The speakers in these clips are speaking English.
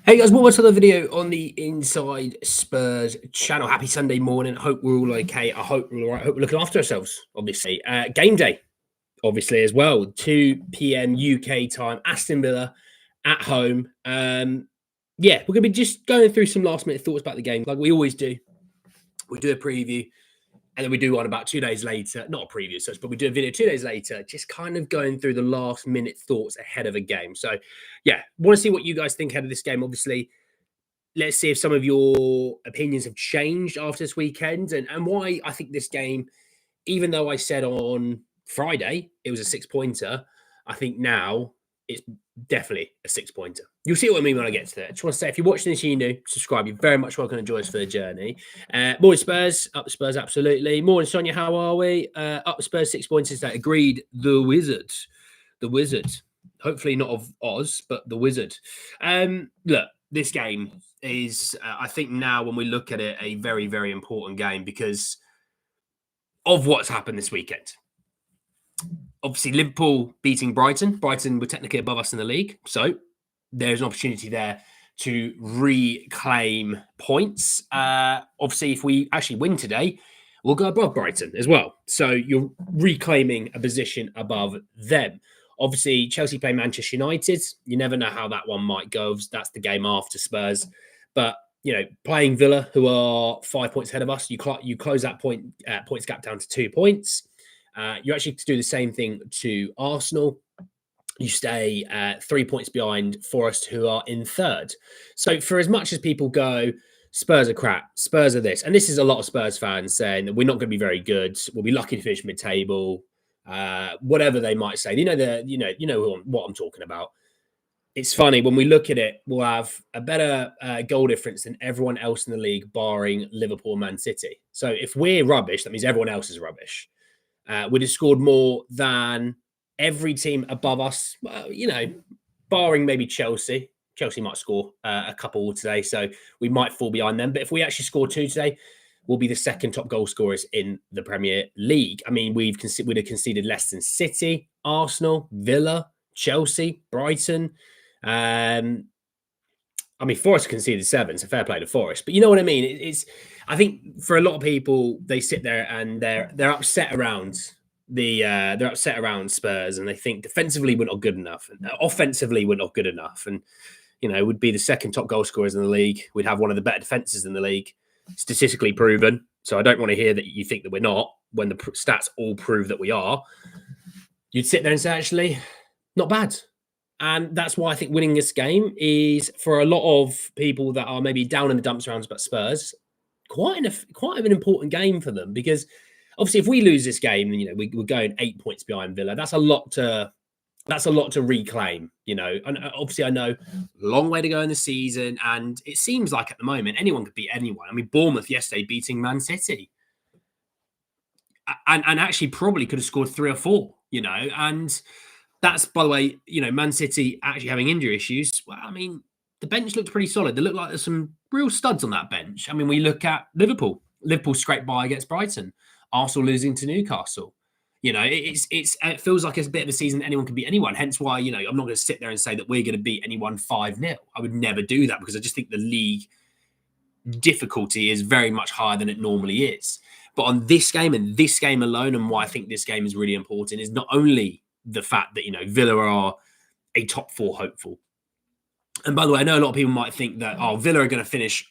Hey guys, welcome to another video on the Inside Spurs channel. Happy Sunday morning. Hope we're all okay. I hope we're all right. Hope we're looking after ourselves, obviously. Game day, obviously, as well. 2 p.m. UK time. Aston Villa at home. Yeah, we're going to be just going through some last minute thoughts about the game, like we always do. We do a preview, and then we do one about 2 days later. Not a preview, such, but we do a video 2 days later, just kind of going through the last minute thoughts ahead of a game. So, yeah, want to see what you guys think ahead of this game, obviously. Let's see if some of your opinions have changed after this weekend and why I think this game, even though I said on Friday it was a 6-pointer, I think now it's definitely a 6-pointer. You'll see what I mean when I get to that. I just want to say, if you're watching this, you new, subscribe. You're very much welcome to join us for the journey. Morning Spurs, up Spurs, absolutely. Morning Sonia, how are we? Up Spurs, 6 pointers that agreed. The Wizard. Hopefully not of Oz, but the Wizard. Look, this game is, I think now when we look at it, a very, very important game because of what's happened this weekend. Obviously, Liverpool beating Brighton. Brighton were technically above us in the league. So there's an opportunity there to reclaim points. Obviously, if we actually win today, we'll go above Brighton as well. So you're reclaiming a position above them. Obviously, Chelsea play Manchester United. You never know how that one might go. That's the game after Spurs. But, you know, playing Villa, who are 5 points ahead of us, you close that points gap down to 2 points. You actually do the same thing to Arsenal. You stay 3 points behind Forest, who are in third. So for as much as people go, Spurs are crap, Spurs are this, and this is a lot of Spurs fans saying that we're not going to be very good. We'll be lucky to finish mid-table. Whatever they might say, what I'm talking about. It's funny when we look at it. We'll have a better goal difference than everyone else in the league, barring Liverpool and Man City. So if we're rubbish, that means everyone else is rubbish. We'd have scored more than every team above us. Well, barring maybe Chelsea. Chelsea might score a couple today, so we might fall behind them. But if we actually score 2 today, we'll be the second top goal scorers in the Premier League. I mean, we'd have conceded less than City, Arsenal, Villa, Chelsea, Brighton. Forest conceded 7, so fair play to Forest. But you know what I mean? I think for a lot of people, they sit there and they're upset around they're upset around Spurs, and they think defensively we're not good enough, and offensively we're not good enough, and would be the second top goal scorers in the league. We'd have one of the better defenses in the league, statistically proven. So I don't want to hear that you think that we're not when the stats all prove that we are. You'd sit there and say, actually, not bad. And that's why I think winning this game is, for a lot of people that are maybe down in the dumps around about Spurs, quite an important game for them, because obviously if we lose this game, we're going 8 points behind Villa. That's a lot to reclaim, And obviously I know long way to go in the season, and it seems like at the moment anyone could beat anyone. I mean, Bournemouth yesterday beating Man City, and actually probably could have scored 3 or 4, and that's, by the way, Man City actually having injury issues. Well, I mean, the bench looked pretty solid. They look like there's some real studs on that bench. I mean, we look at Liverpool. Liverpool scraped by against Brighton. Arsenal losing to Newcastle. It feels like it's a bit of a season that anyone can beat anyone. Hence why, I'm not going to sit there and say that we're going to beat anyone 5-0. I would never do that, because I just think the league difficulty is very much higher than it normally is. But on this game and this game alone, and why I think this game is really important, is not only the fact that, Villa are a top 4 hopeful. And by the way, I know a lot of people might think that, Villa are going to finish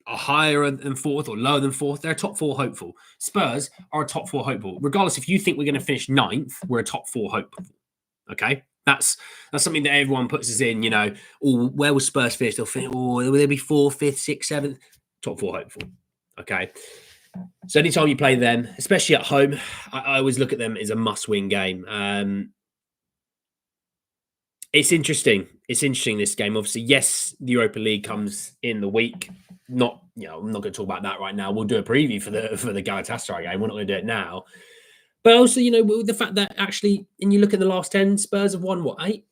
higher than 4th or lower than 4th. They're a top 4 hopeful. Spurs are a top 4 hopeful. Regardless, if you think we're going to finish 9th, we're a top 4 hopeful. Okay? That's something that everyone puts us in, where will Spurs finish? They'll finish, will they be 4th, 5th, 6th, 7th? Top 4 hopeful. Okay? So anytime you play them, especially at home, I always look at them as a must-win game. It's interesting. It's interesting, this game. Obviously, yes, the Europa League comes in the week. I'm not going to talk about that right now. We'll do a preview for the Galatasaray game. We're not going to do it now. But also, the fact that actually, and you look at the last 10, Spurs have won, 8?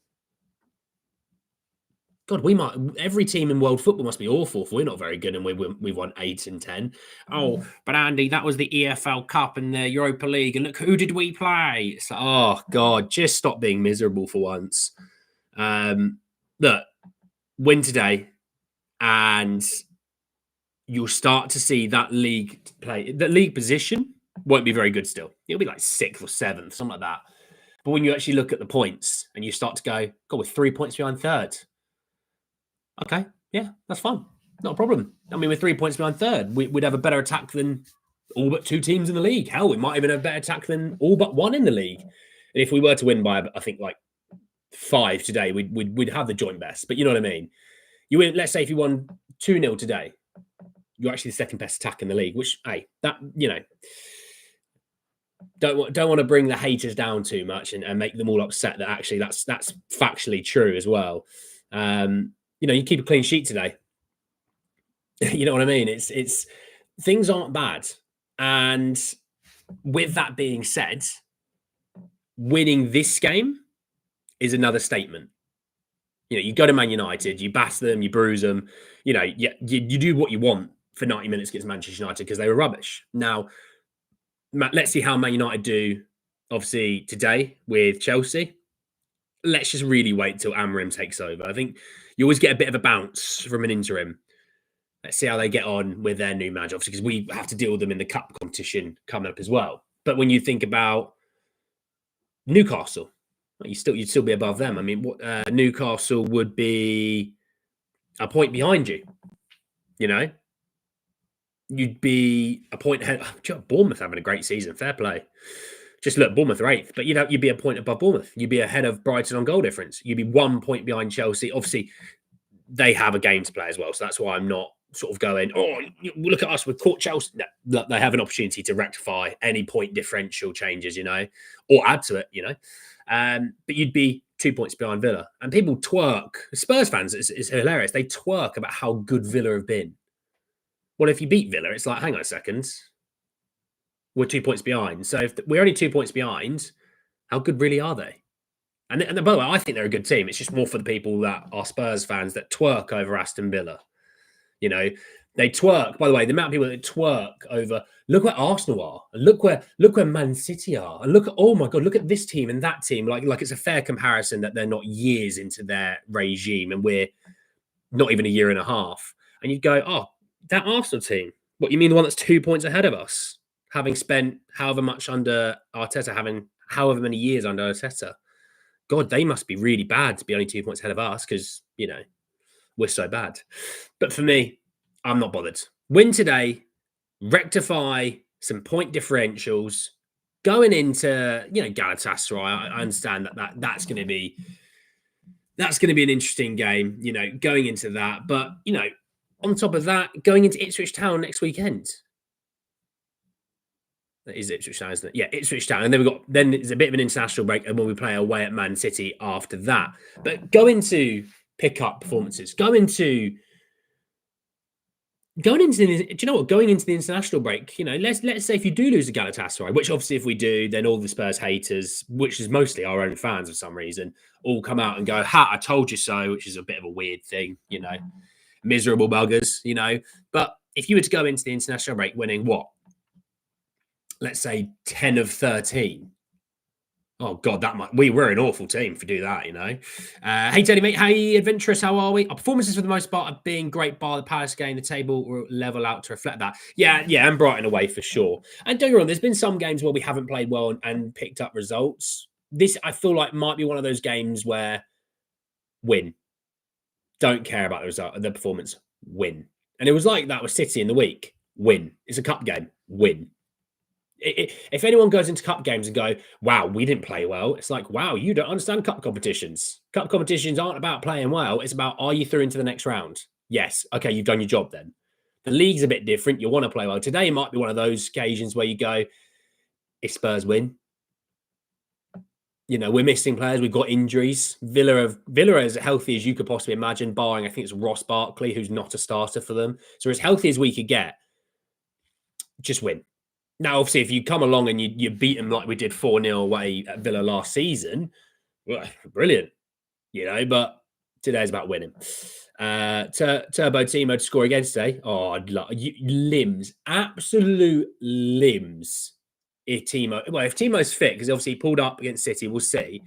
God, every team in world football must be awful if we're not very good and we won 8 and 10. Oh, but Andy, that was the EFL Cup and the Europa League, and look, who did we play? It's like, oh God, just stop being miserable for once. Look, win today, and you'll start to see that league play. The league position won't be very good still. It'll be like 6th or 7th, something like that. But when you actually look at the points and you start to go, God, we're 3 points behind third. Okay, yeah, that's fine. Not a problem. I mean, we're 3 points behind third. We'd have a better attack than all but 2 teams in the league. Hell, we might even have a better attack than all but 1 in the league. And if we were to win by, I think, like 5 today, we'd have the joint best. But you know what I mean? You win. Let's say if you won 2-0 today, you're actually the second best attack in the league. Which, hey, that don't want to bring the haters down too much and make them all upset. That actually that's factually true as well. You keep a clean sheet today. You know what I mean? It's things aren't bad. And with that being said, winning this game is another statement. You go to Man United, you batter them, you bruise them. You do what you want for 90 minutes against Manchester United because they were rubbish. Now, let's see how Man United do, obviously, today with Chelsea. Let's just really wait till Amorim takes over. I think you always get a bit of a bounce from an interim. Let's see how they get on with their new manager, obviously, because we have to deal with them in the cup competition coming up as well. But when you think about Newcastle, you'd still be above them. I mean, Newcastle would be a point behind you. You'd be a point ahead. Bournemouth having a great season. Fair play. Just look, Bournemouth are 8th, but you'd be a point above Bournemouth. You'd be ahead of Brighton on goal difference. You'd be 1 point behind Chelsea. Obviously, they have a game to play as well, so that's why I'm not sort of going, look at us, we've caught Chelsea. No, they have an opportunity to rectify any point differential changes, or add to it, but you'd be 2 points behind Villa. And people twerk. Spurs fans, it's hilarious. They twerk about how good Villa have been. Well, if you beat Villa, it's like, hang on a second. We're 2 points behind. So if we're only 2 points behind, how good really are they? And by the way, I think they're a good team. It's just more for the people that are Spurs fans that twerk over Aston Villa. They twerk. By the way, the amount of people that twerk over, look where Arsenal are, and look where Man City are, and oh my God, look at this team and that team. Like it's a fair comparison that they're not years into their regime and we're not even a year and a half. And you'd go, oh, that Arsenal team. What, you mean the one that's 2 points ahead of us, having spent however much under Arteta, having however many years under Arteta? God, they must be really bad to be only 2 points ahead of us because, we're so bad. But for me, I'm not bothered. Win today, rectify some point differentials. Going into, Galatasaray, I understand that's going to be an interesting game, going into that. But, on top of that, going into Ipswich Town next weekend. That is Ipswich Town, isn't it? Yeah, Ipswich Town. And then it's a bit of an international break, and when we play away at Man City after that. But go into pick-up performances. Going into do you know what? Going into the international break, let's say if you do lose to Galatasaray, which obviously if we do, then all the Spurs haters, which is mostly our own fans for some reason, all come out and go, "Ha, I told you so," which is a bit of a weird thing, miserable buggers, But if you were to go into the international break winning what? Let's say 10 of 13. Oh, God, we're an awful team if we do that, Hey, Teddy, mate, hey, adventurous, how are we? Our performances, for the most part, have been great bar the Palace game. The table will level out to reflect that. Yeah, and Brighton away for sure. And don't get me wrong, there's been some games where we haven't played well and picked up results. This, I feel like, might be one of those games where win. Don't care about the result, the performance, win. And it was like that with City in the week. Win. It's a cup game. Win. If anyone goes into cup games and go, wow, we didn't play well, it's like, wow, you don't understand cup competitions. Cup competitions aren't about playing well. It's about, are you through into the next round? Yes. Okay, you've done your job then. The league's a bit different. You want to play well. Today might be one of those occasions where you go, if Spurs win, we're missing players. We've got injuries. Villa are as healthy as you could possibly imagine, barring, I think it's Ross Barkley, who's not a starter for them. So as healthy as we could get, just win. Now, obviously, if you come along and you beat them like we did 4-0 away at Villa last season, well, brilliant, but today's about winning. Turbo Timo to score again today. Oh, I'd love limbs, absolute limbs. If Timo's fit, because obviously he pulled up against City, we'll see.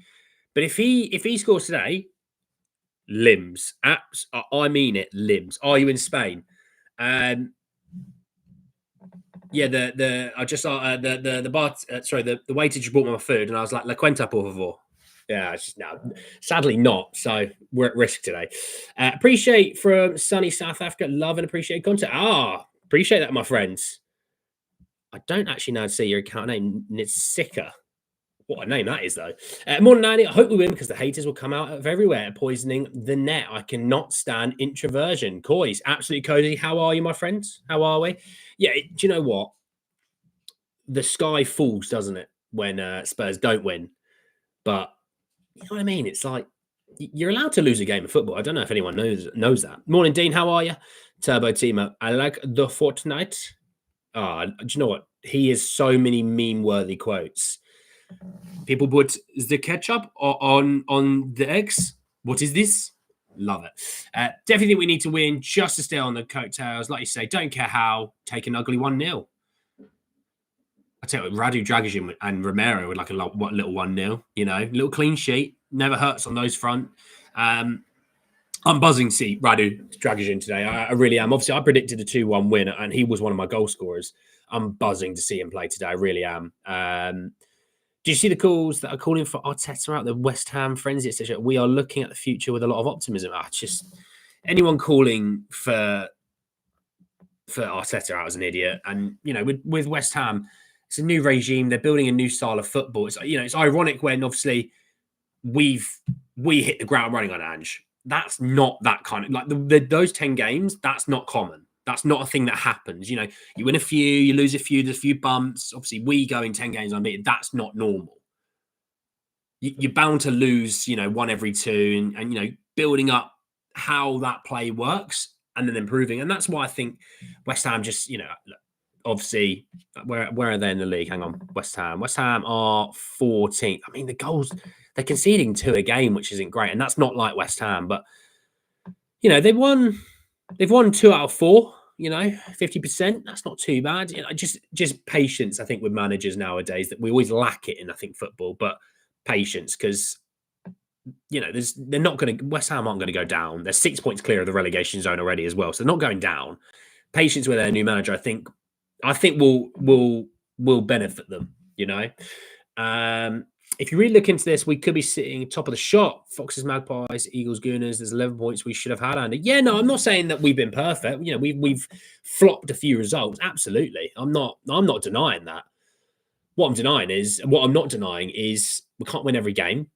But if he scores today, limbs. I mean it, limbs. Are you in Spain? Yeah, I just saw the bar. Sorry, the waiter just brought me my food, and I was like, "La cuenta, por favor." Yeah, it's just no, sadly not. So we're at risk today. Appreciate from sunny South Africa. Love and appreciate content. Appreciate that, my friends. I don't actually know how to say your account name. Nitsika. What a name that is, though. More than 90, I hope we win because the haters will come out of everywhere, poisoning the net. I cannot stand introversion. Coys, absolutely cozy. How are you, my friends? How are we? Yeah, do you know what? The sky falls, doesn't it, when Spurs don't win? But you know what I mean? It's like you're allowed to lose a game of football. I don't know if anyone knows that. Morning, Dean. How are you? Turbo Teamer. I like the Fortnite. Do you know what? He has so many meme-worthy quotes. People put the ketchup on the eggs. What is this? Love it. Definitely think we need to win just to stay on the coattails. Like you say, don't care how. Take an ugly 1-0. I tell you what, Radu Dragic and Romero with like a little 1-0, little clean sheet. Never hurts on those front. I'm buzzing to see Radu Dragic today. I really am. Obviously, I predicted a 2-1 win, and he was one of my goal scorers. I'm buzzing to see him play today. I really am. Do you see the calls that are calling for Arteta out, the West Ham frenzy, etc.? We are looking at the future with a lot of optimism. Just anyone calling for Arteta out as an idiot. And, with West Ham, it's a new regime. They're building a new style of football. It's it's ironic when obviously we hit the ground running on Ange. That's not that kind of like those 10 games. That's not common. That's not a thing that happens. You win a few, you lose a few, there's a few bumps. Obviously, we go in 10 games unbeaten. That's not normal. You're bound to lose, one every two, and building up how that play works and then improving. And that's why I think West Ham just, obviously, where are they in the league? Hang on, West Ham. West Ham are 14th. I mean, the goals, they're conceding 2 a game, which isn't great. And that's not like West Ham, but, they've won 2 out of 4. 50%. That's not too bad. Just patience. I think with managers nowadays that we always lack it in. I think football, but patience because they're not going to. West Ham aren't going to go down. They're 6 points clear of the relegation zone already as well, so they're not going down. Patience with their new manager, I think will benefit them. If you really look into this, we could be sitting top of the shot. Foxes, Magpies, Eagles, Gooners. There's 11 points we should have had. And yeah, no, I'm not saying that we've been perfect. We've flopped a few results. Absolutely, I'm not denying that. What I'm not denying is we can't win every game.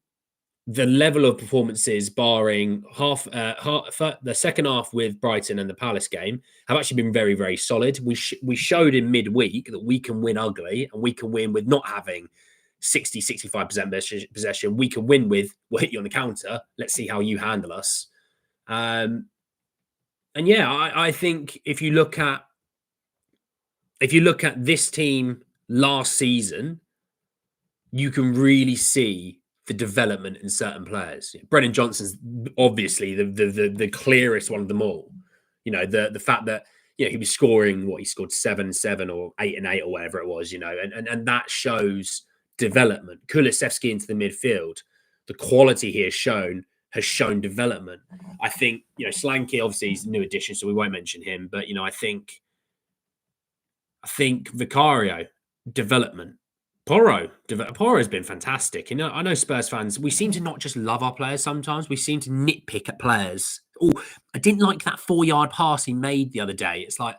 The level of performances, barring the second half with Brighton and the Palace game, have actually been very, very solid. We showed in midweek that we can win ugly and we can win with not having 60-65% possession. We can win with, we'll hit you on the counter. Let's see how you handle us. And yeah, I think if you look at this team last season, you can really see the development in certain players. Brennan Johnson's obviously the clearest one of them all. The fact that he was scoring he scored 7-7 or 8-8 or whatever it was. And that shows development. Kulusevski into the midfield, the quality he has shown development. I think Solanke obviously is a new addition, so we won't mention him. But I think Vicario development. Porro has been fantastic. I know Spurs fans, we seem to not just love our players sometimes. We seem to nitpick at players. Oh, I didn't like that 4-yard pass he made the other day. It's like,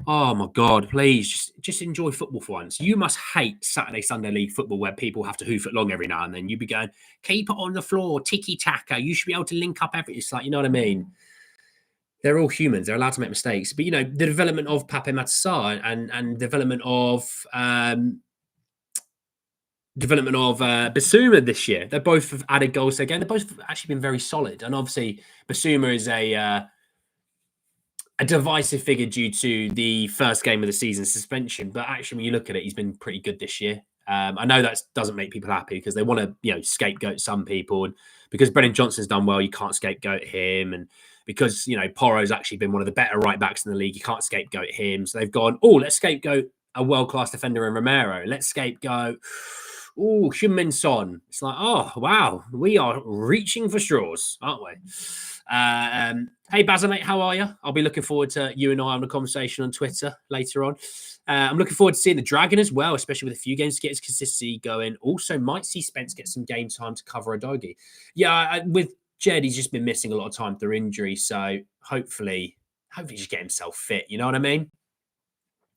oh my God, please just enjoy football for once. You must hate Saturday, Sunday league football where people have to hoof it long every now and then. You'd be going, keep it on the floor, tiki-taka. You should be able to link up everything. It's like, you know what I mean? They're all humans. They're allowed to make mistakes. But, the development of Pape Matar and development of Basuma this year. They both have added goals to their game. They've both actually been very solid. And obviously, Basuma is a divisive figure due to the first game of the season suspension. But actually, when you look at it, he's been pretty good this year. I know that doesn't make people happy because they want to, scapegoat some people. And because Brennan Johnson's done well, you can't scapegoat him. And because, Porro's actually been one of the better right-backs in the league, you can't scapegoat him. So they've gone, let's scapegoat a world-class defender in Romero. Let's scapegoat Oh, Heung-Min Son. It's like, oh, wow. We are reaching for straws, aren't we? Hey, Bazza, mate, how are you? I'll be looking forward to you and I on a conversation on Twitter later on. I'm looking forward to seeing the Dragon as well, especially with a few games to get his consistency going. Also, might see Spence get some game time to cover Udogie. Yeah, with Jed, he's just been missing a lot of time through injury. So hopefully just get himself fit. You know what I mean?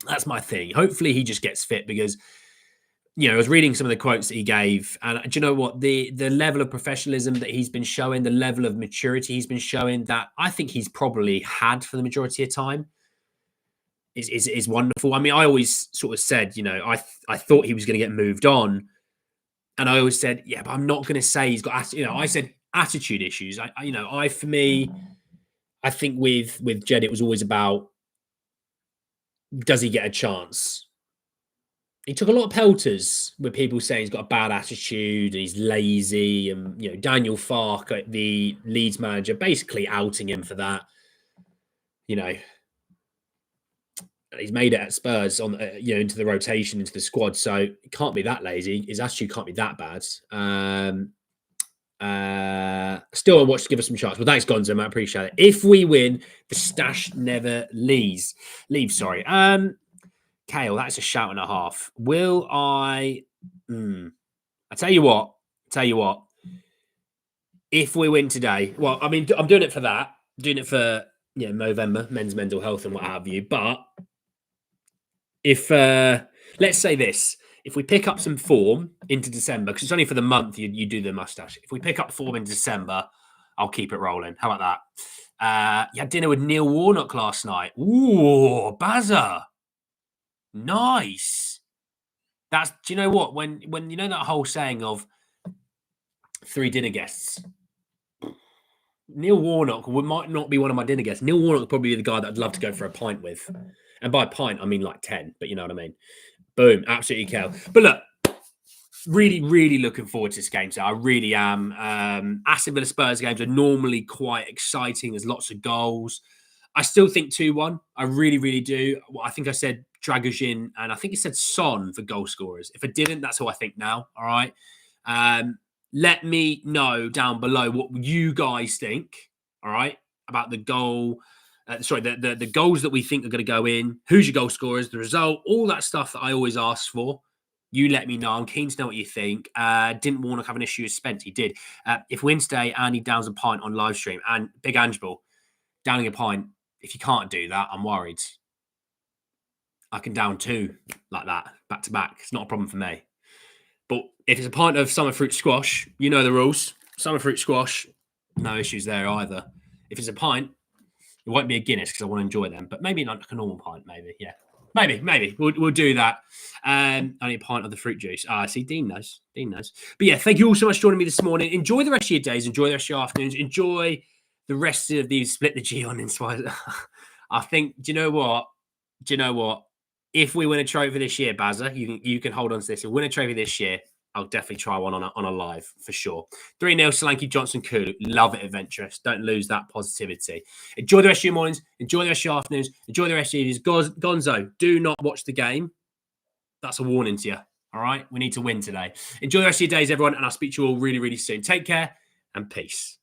That's my thing. Hopefully he just gets fit because, I was reading some of the quotes that he gave, and do you know what? The level of professionalism that he's been showing, the level of maturity he's been showing, that I think he's probably had for the majority of time is wonderful. I mean, I always sort of said, I thought he was going to get moved on, and I always said, yeah, but I'm not going to say he's got, I said attitude issues. For me, I think with Jed, it was always about, does he get a chance? He took a lot of pelters with people saying he's got a bad attitude and he's lazy, and Daniel Farke, the Leeds manager, basically outing him for that. He's made it at Spurs on into the rotation, into the squad, so it can't be that lazy. His attitude can't be that bad. Still, I watch to give us some chance. Well, thanks, Gonzo, mate. I appreciate it. If we win, the stash never leaves. Sorry. Kale, that's a shout and a half. Will I? I tell you what. If we win today, well, I mean, I'm doing it for that. I'm doing it for Movember, men's mental health, and what have you. But if let's say this, if we pick up some form into December, because it's only for the month you do the mustache. If we pick up form in December, I'll keep it rolling. How about that? You had dinner with Neil Warnock last night. Ooh, Bazza. Nice. Do you know what? When you know that whole saying of 3 dinner guests, Neil Warnock might not be one of my dinner guests. Neil Warnock would probably be the guy that I'd love to go for a pint with. And by pint, I mean like 10, but you know what I mean. Boom, absolutely Kel. But look, really, really looking forward to this game. So I really am. Aston Villa Spurs games are normally quite exciting. There's lots of goals. I still think 2-1. I really, really do. Well, I think I said Dragoshin and I think it said Son for goal scorers. If I didn't, that's who I think now. All right. Let me know down below what you guys think. All right. About the goal. The goals that we think are going to go in. Who's your goal scorers? The result. All that stuff that I always ask for. You let me know. I'm keen to know what you think. Didn't Warnock have an issue with Spence? He did. If Wednesday Andy downs a pint on live stream, and Big Angeball downing a pint, if you can't do that, I'm worried. I can down 2 like that, back to back. It's not a problem for me. But if it's a pint of summer fruit squash, you know the rules. Summer fruit squash, no issues there either. If it's a pint, it won't be a Guinness because I want to enjoy them. But maybe like a normal pint, maybe. Yeah. Maybe. We'll do that. Only a pint of the fruit juice. See, Dean knows. But yeah, thank you all so much for joining me this morning. Enjoy the rest of your days. Enjoy the rest of your afternoons. Enjoy the rest of these split the G on Inspire. I think, do you know what? If we win a trophy this year, Bazza, you can hold on to this. If we win a trophy this year, I'll definitely try one on a live for sure. 3-0 Solanke, Johnson, Kulu. Love it, adventurous. Don't lose that positivity. Enjoy the rest of your mornings. Enjoy the rest of your afternoons. Enjoy the rest of your evenings. Gonzo, do not watch the game. That's a warning to you. All right? We need to win today. Enjoy the rest of your days, everyone, and I'll speak to you all really, really soon. Take care and peace.